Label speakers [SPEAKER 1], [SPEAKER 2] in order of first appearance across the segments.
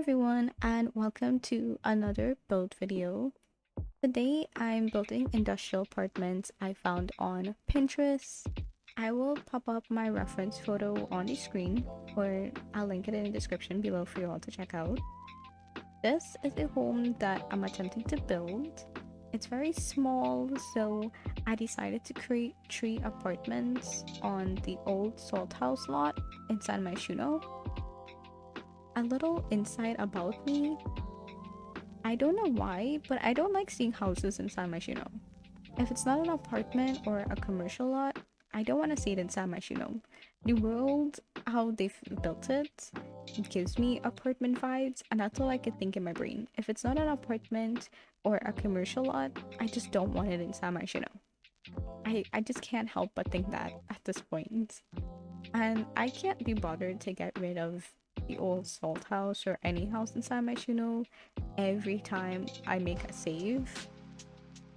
[SPEAKER 1] everyone, and welcome to another build video. Today I'm building industrial apartments I found on Pinterest. I will pop up my reference photo on the screen, or I'll link it in the description below for you all to check out. This is a home that I'm attempting to build. It's very small, so I decided to create 3 apartments on the old salt house lot in San Myshuno. A little insight about me. I don't know why, but I don't like seeing houses in San Myshuno. If it's not an apartment or a commercial lot, I don't want to see it in San Myshuno. The world, how they've built it, gives me apartment vibes, and that's all I could think in my brain. If it's not an apartment or a commercial lot, I just don't want it in San Myshuno. I just can't help but think that at this point. And I can't be bothered to get rid of the old salt house or any house in San Myshuno every time I make a save.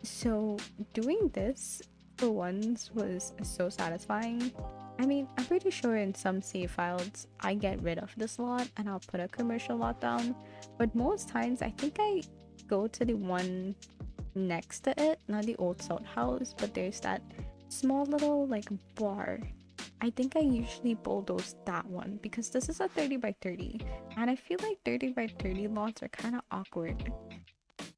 [SPEAKER 1] So doing this for once was so satisfying. I mean, I'm pretty sure in some save files I get rid of this lot and I'll put a commercial lot down, but most times I think I go to the one next to it, not the old salt house, but there's that small little like bar. I think I usually bulldoze that one because this is a 30 by 30 and I feel like 30 by 30 lots are kind of awkward.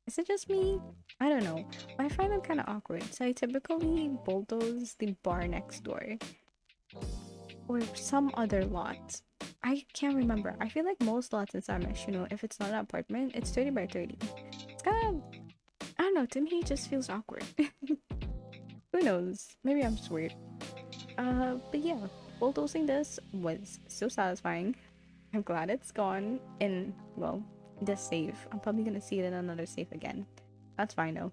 [SPEAKER 1] Is it just me? I don't know. I find them kind of awkward, so I typically bulldoze the bar next door or some other lot. I can't remember. I feel like most lots in San Myshuno, if it's not an apartment, it's 30 by 30. It's kind of, I don't know, to me it just feels awkward. Who knows? Maybe I'm just weird. But yeah, bulldozing this was so satisfying. I'm glad it's gone in, well, this save. I'm probably gonna see it in another save again. That's fine though.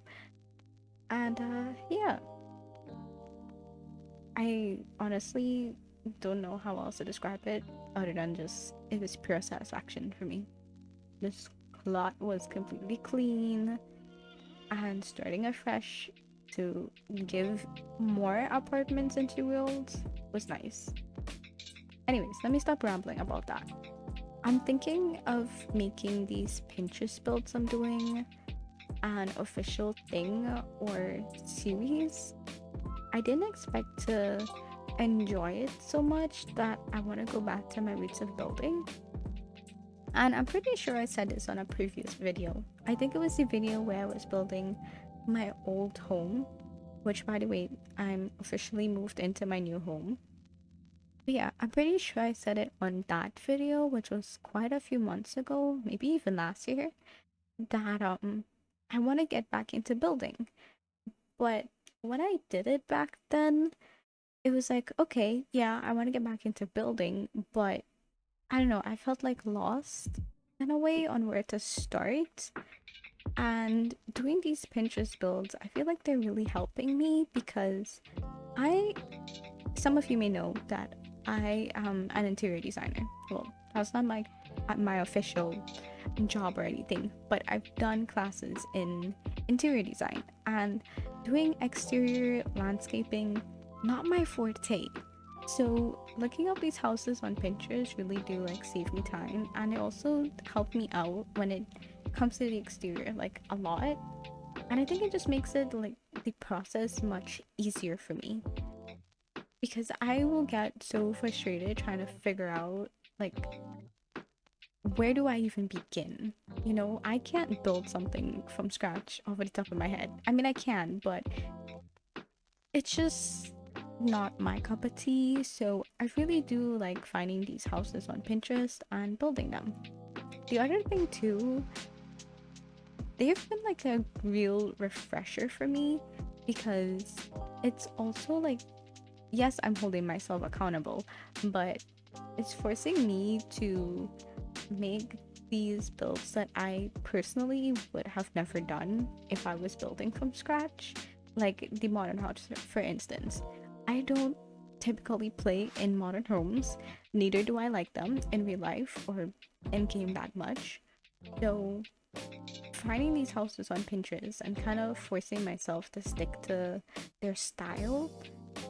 [SPEAKER 1] And yeah. I honestly don't know how else to describe it other than just it was pure satisfaction for me. This lot was completely clean and starting afresh to give more apartments into worlds was nice. Anyways, let me stop rambling about that. I'm thinking of making these Pinterest builds I'm doing an official thing or series. I didn't expect to enjoy it so much that I want to go back to my roots of building. And I'm pretty sure I said this on a previous video. I think it was the video where I was building my old home, which by the way, I'm officially moved into my new home. But yeah, I'm pretty sure I said it on that video, which was quite a few months ago, maybe even last year, that I want to get back into building. But when I did it back then, it was like, okay, yeah, I want to get back into building, but I don't know, I felt like lost in a way on where to start. And doing these Pinterest builds, I feel like they're really helping me because some of you may know that I am an interior designer. Well, that's not like my official job or anything, but I've done classes in interior design and doing exterior landscaping, not my forte. So looking up these houses on Pinterest really do like save me time, and it also helped me out when it comes to the exterior like a lot. And I think it just makes it like the process much easier for me because I will get so frustrated trying to figure out like where do I even begin? You know, I can't build something from scratch off the top of my head. I mean, I can, but it's just not my cup of tea. So I really do like finding these houses on Pinterest and building them. The other thing too, they've been like a real refresher for me because it's also like, yes, I'm holding myself accountable, but it's forcing me to make these builds that I personally would have never done if I was building from scratch. Like the modern house, for instance. I don't typically play in modern homes, neither do I like them in real life or in game that much. So finding these houses on Pinterest and kind of forcing myself to stick to their style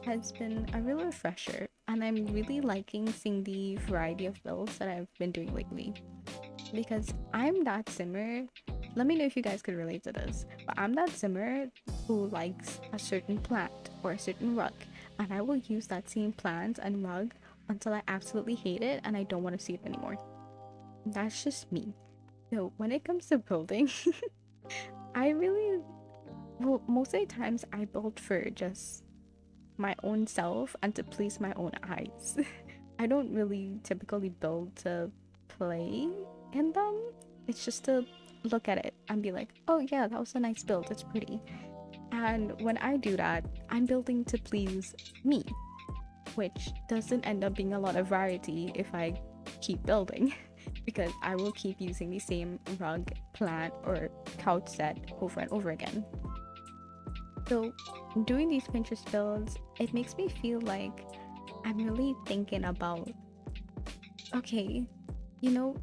[SPEAKER 1] has been a real refresher, and I'm really liking seeing the variety of builds that I've been doing lately. because I'm that simmer. Let me know if you guys could relate to this. But I'm that simmer who likes a certain plant or a certain rug, and I will use that same plant and rug until I absolutely hate it and I don't want to see it anymore. That's just me. So when it comes to building, I really, well, most of the times I build for just my own self and to please my own eyes. I don't really typically build to play in them. It's just to look at it and be like, oh yeah, that was a nice build, it's pretty. And when I do that, I'm building to please me, which doesn't end up being a lot of variety if I keep building, because I will keep using the same rug, plant, or couch set over and over again. So, doing these Pinterest builds, it makes me feel like I'm really thinking about, okay,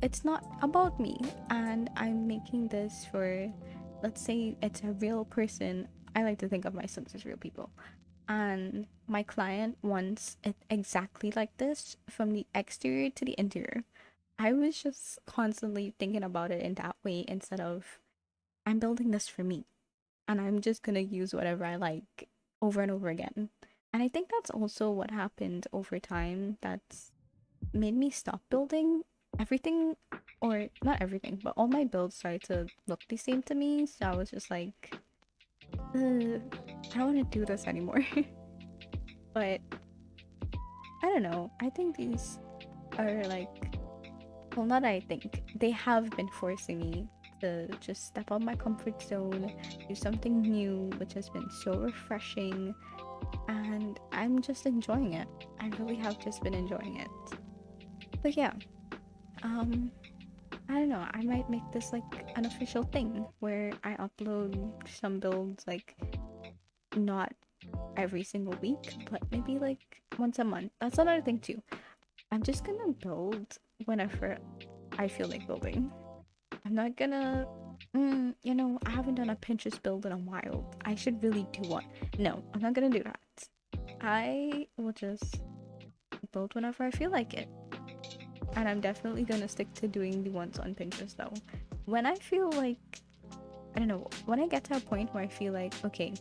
[SPEAKER 1] it's not about me, and I'm making this for, let's say it's a real person. I like to think of myself as real people. And my client wants it exactly like this from the exterior to the interior. I was just constantly thinking about it in that way instead of I'm building this for me and I'm just gonna use whatever I like over and over again. And I think that's also what happened over time that's made me stop building everything, or not everything, but all my builds started to look the same to me. So I was just like, I don't want to do this anymore. But I don't know. I think these are like, well, not I think, they have been forcing me to just step out my comfort zone, do something new, which has been so refreshing, and I'm just enjoying it. I really have just been enjoying it. But yeah, um, I don't know. I might make this like an official thing where I upload some builds like not every single week, but maybe like once a month. That's another thing too. I'm just gonna build whenever I feel like building. I'm not gonna, I haven't done a Pinterest build in a while. I should really do one. No, I'm not gonna do that. I will just build whenever I feel like it. And I'm definitely gonna stick to doing the ones on Pinterest though. When I feel like, I don't know, when I get to a point where I feel like, okay,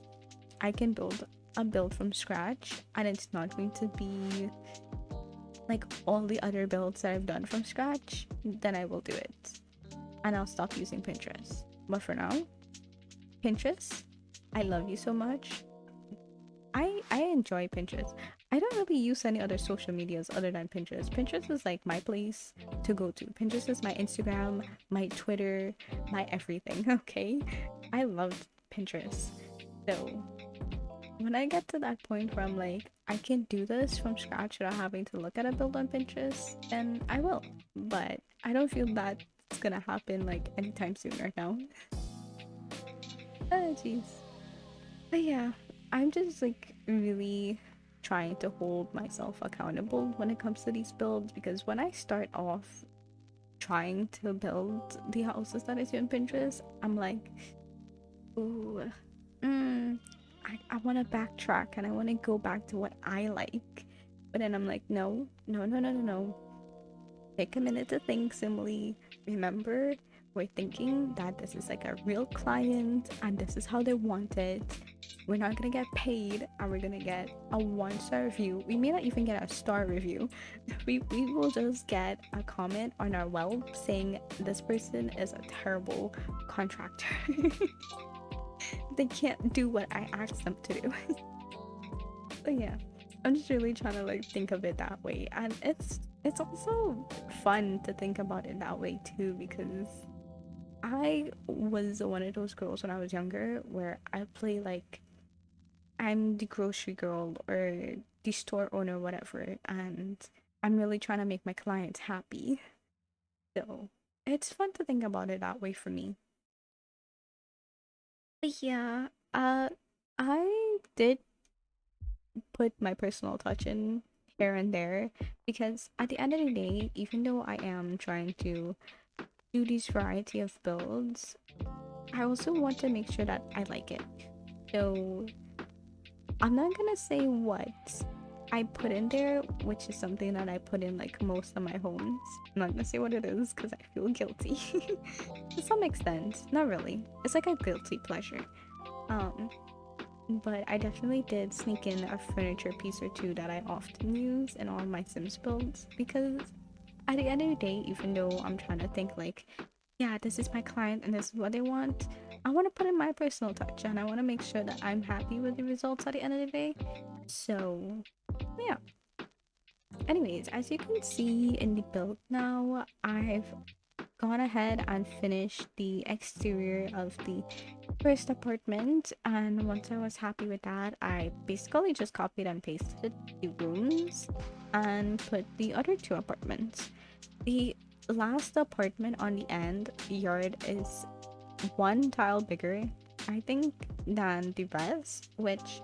[SPEAKER 1] I can build a build from scratch and it's not going to be like all the other builds that I've done from scratch, then I will do it. And I'll stop using Pinterest. But for now, Pinterest, I love you so much. I enjoy Pinterest. I don't really use any other social medias other than Pinterest. Pinterest is like my place to go to. Pinterest is my Instagram, my Twitter, my everything, okay? I love Pinterest. So when I get to that point where I'm like, I can do this from scratch without having to look at a build on Pinterest, then I will. But I don't feel that's gonna happen like anytime soon right now. Oh, jeez. But yeah, I'm just like really trying to hold myself accountable when it comes to these builds, because when I start off trying to build the houses that I see on Pinterest, I'm like, ooh, I want to backtrack and I want to go back to what I like. But then I'm like, no, no, no, no, no, no. Take a minute to think, Simile. Remember, we're thinking that this is like a real client and this is how they want it. We're not gonna get paid and we're gonna get a 1-star review. We may not even get a star review. We will just get a comment on our web saying this person is a terrible contractor. They can't do what I asked them to do. But yeah, I'm just really trying to like think of it that way, and it's also fun to think about it that way too, because I was one of those girls when I was younger where I play like I'm the grocery girl or the store owner, whatever, and I'm really trying to make my clients happy. So it's fun to think about it that way for me. But yeah, I did put my personal touch in here and there, because at the end of the day, even though I am trying to do these variety of builds, I also want to make sure that I like it. So I'm not gonna say what, I put in there, which is something that I put in like most of my homes. I'm not gonna say what it is because I feel guilty. To some extent, not really. It's like a guilty pleasure. Um, but I definitely did sneak in a furniture piece or two that I often use in all my Sims builds because at the end of the day, even though I'm trying to think like, yeah, this is my client and this is what they want, I want to put in my personal touch and I want to make sure that I'm happy with the results at the end of the day. So, yeah. Anyways, as you can see in the build now, I've gone ahead and finished the exterior of the first apartment, and once I was happy with that, I basically just copied and pasted the rooms and put the other two apartments. The last apartment on the end yard is one tile bigger, I think, than the rest, which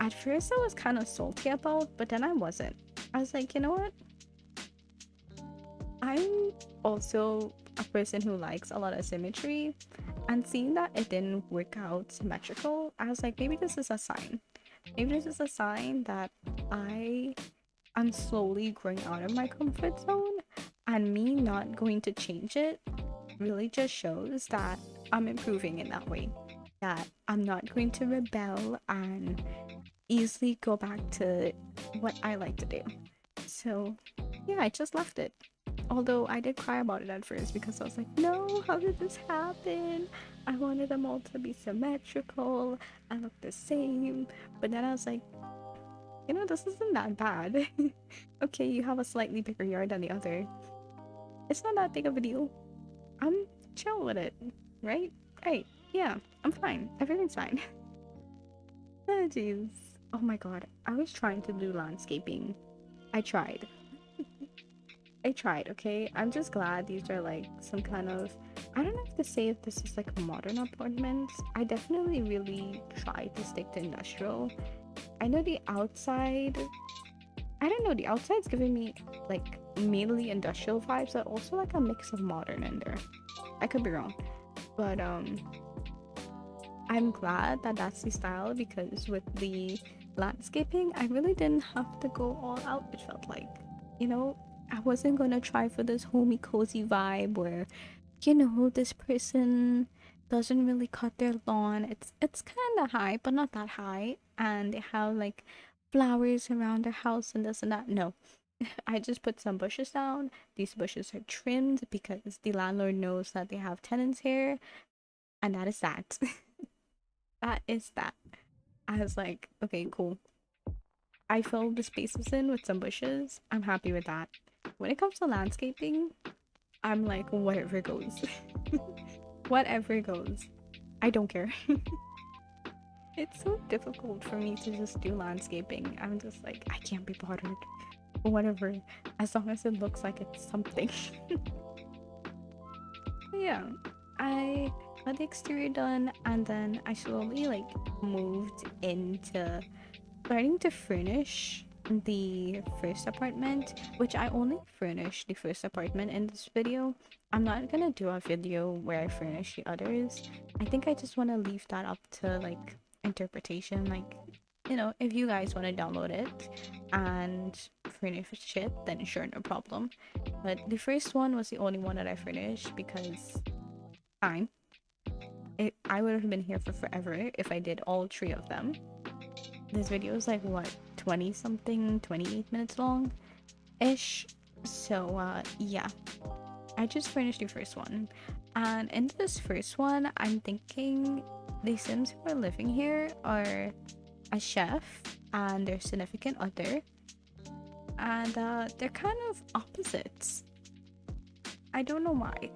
[SPEAKER 1] at first I was kind of salty about, but then I wasn't. I was like, you know what? I'm also a person who likes a lot of symmetry, and seeing that it didn't work out symmetrical, I was like, maybe this is a sign. Maybe this is a sign that I am slowly growing out of my comfort zone, and me not going to change it really just shows that I'm improving in that way. That I'm not going to rebel and easily go back to what I like to do. So, yeah, I just left it. Although I did cry about it at first because I was like, no, how did this happen? I wanted them all to be symmetrical and look the same. But then I was like, you know, this isn't that bad. Okay, you have a slightly bigger yard than the other. It's not that big of a deal. I'm chill with it, right? Right. Yeah, I'm fine. Everything's fine. Oh, jeez. Oh my god. I was trying to do landscaping. I tried. I tried, okay? I'm just glad these are like some kind of, I don't know if to say if this is like modern apartments. I definitely really tried to stick to industrial. I know the outside, I don't know, the outside's giving me like mainly industrial vibes, but also like a mix of modern in there. I could be wrong. But I'm glad that that's the style because with the landscaping, I really didn't have to go all out, it felt like. You know, I wasn't gonna try for this homey cozy vibe where, you know, this person doesn't really cut their lawn. It's kind of high, but not that high, and they have like flowers around their house and this and that. No, I just put some bushes down. These bushes are trimmed because the landlord knows that they have tenants here, and that is that. That is that. I was like, okay, cool. I filled the spaces in with some bushes. I'm happy with that. When it comes to landscaping, I'm like, whatever goes. Whatever goes. I don't care. It's so difficult for me to just do landscaping. I'm just like, I can't be bothered. Whatever. As long as it looks like it's something. Yeah. I got the exterior done and then I slowly like moved into starting to furnish the first apartment, which I only furnished the first apartment in this video. I'm not gonna do a video where I furnish the others. I think I just want to leave that up to like interpretation. Like, you know, if you guys want to download it and furnish it, then sure, no problem. But the first one was the only one that I furnished because time. I would have been here for forever if I did all three of them. This video is like what, 20 something, 28 minutes long ish. So yeah, I just finished the first one, and in this first one I'm thinking the Sims who are living here are a chef and their significant other, and they're kind of opposites. I don't know why,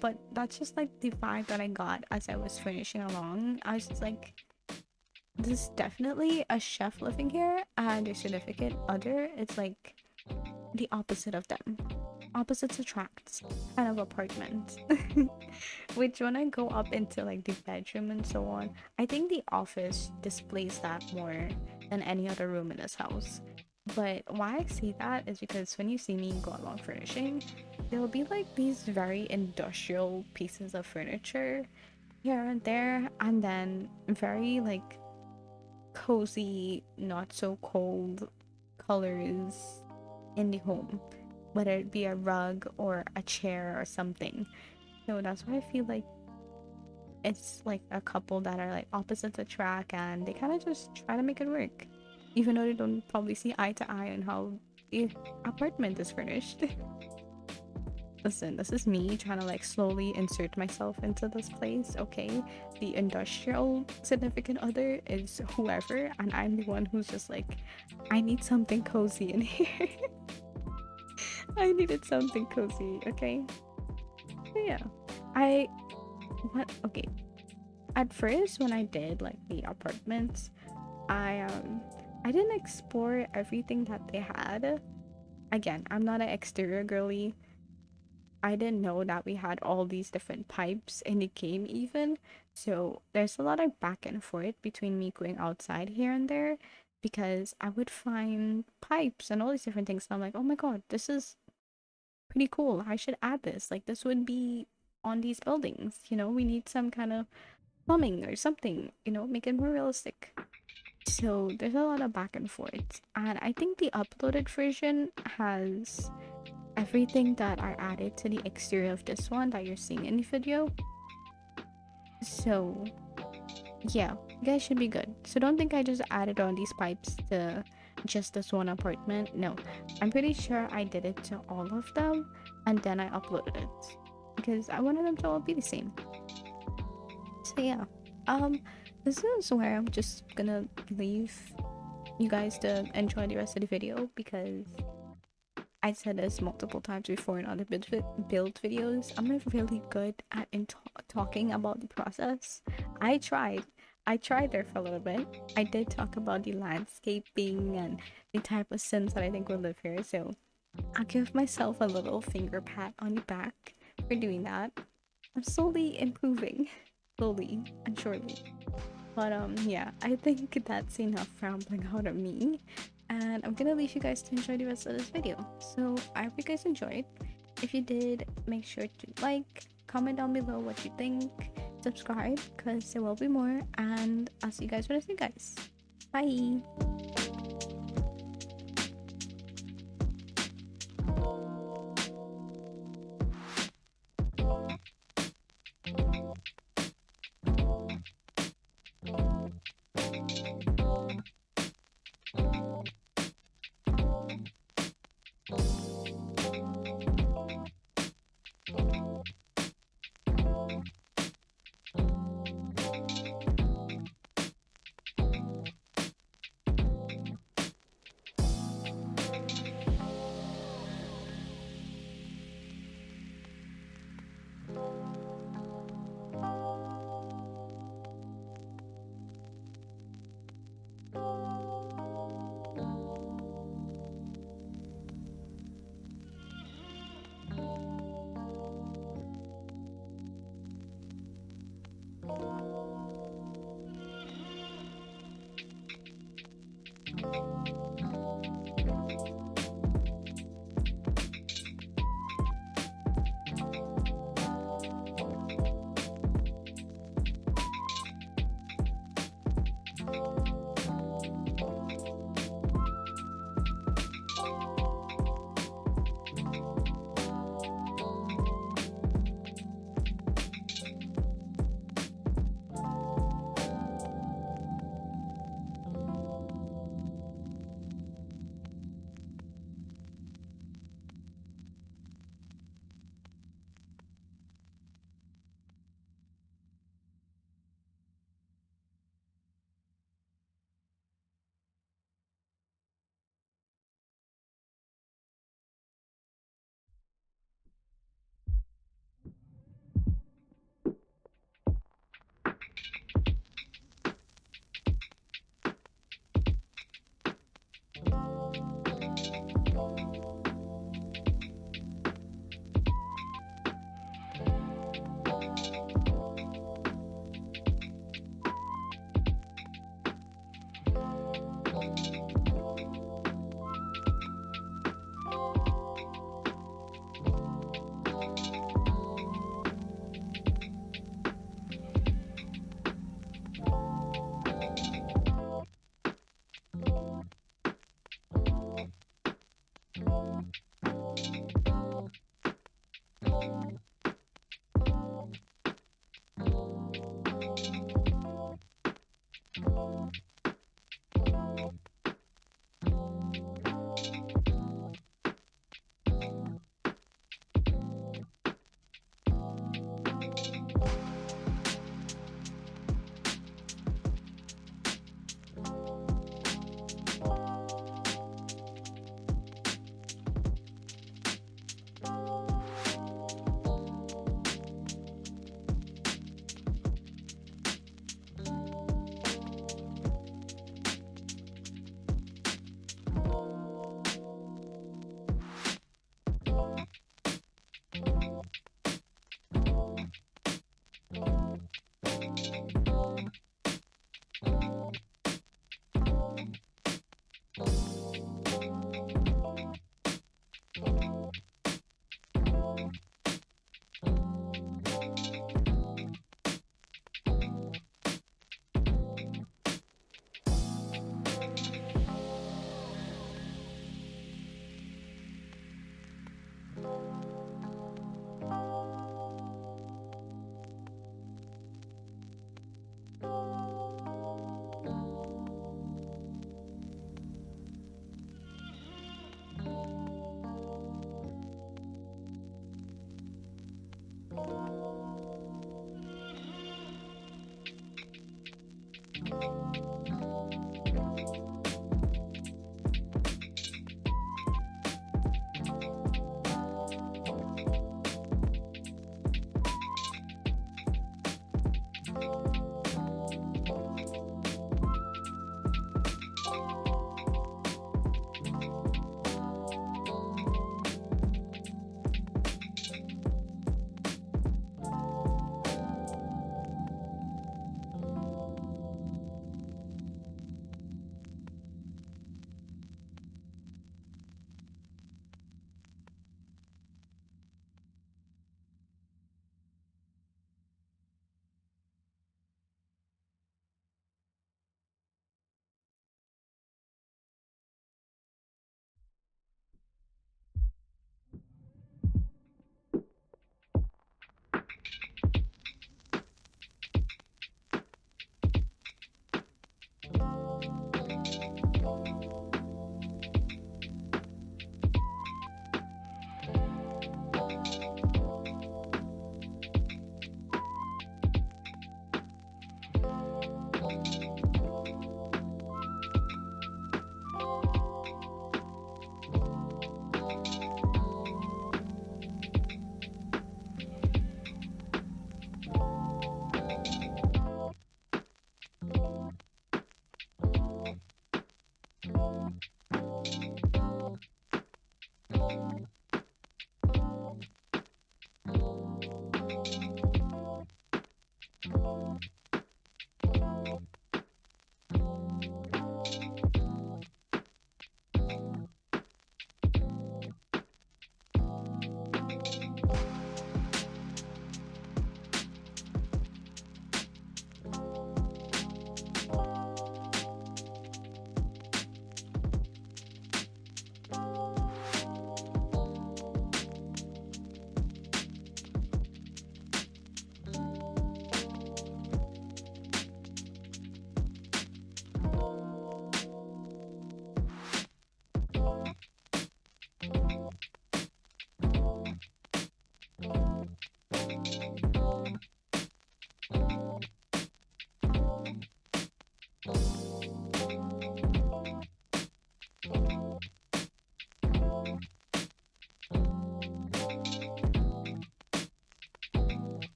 [SPEAKER 1] but that's just like the vibe that I got as I was finishing along. I was just like, there's definitely a chef living here and a significant other. It's like the opposite of them. Opposites attract kind of apartment. Which when I go up into like the bedroom and so on, I think the office displays that more than any other room in this house. But why I say that is because when you see me go along furnishing, there'll be like these very industrial pieces of furniture here and there, and then very like cozy, not so cold colors in the home, whether it be a rug or a chair or something. So that's why I feel like it's like a couple that are like opposites attract, and they kind of just try to make it work, even though they don't probably see eye to eye on how the apartment is furnished. Listen, this is me trying to like slowly insert myself into this place, okay? The industrial significant other is whoever, and I'm the one who's just like, I need something cozy in here. I needed something cozy, okay? So yeah. I okay. At first when I did like the apartments, I didn't explore everything that they had. Again, I'm not an exterior girly. I didn't know that we had all these different pipes in the game even. So there's a lot of back and forth between me going outside here and there because I would find pipes and all these different things. And I'm like, oh my god, this is pretty cool. I should add this. Like this would be on these buildings. You know, we need some kind of plumbing or something, you know, make it more realistic. So there's a lot of back and forth. And I think the uploaded version has everything that I added to the exterior of this one that you're seeing in the video. So yeah, you guys should be good. So don't think I just added on these pipes to just this one apartment. No, I'm pretty sure I did it to all of them and then I uploaded it because I wanted them to all be the same. So yeah, um, this is where I'm just gonna leave you guys to enjoy the rest of the video because I said this multiple times before in other build videos. I'm not really good at talking about the process. I tried. I tried there for a little bit. I did talk about the landscaping and the type of sims that I think will live here. So I'll give myself a little finger pat on the back for doing that. I'm slowly improving, slowly and surely. But yeah, I think that's enough rambling out of me. And I'm gonna leave you guys to enjoy the rest of this video. So I hope you guys enjoyed. If you did, make sure to like, comment down below what you think, subscribe, because there will be more. And I'll see you guys when I see you guys. Bye!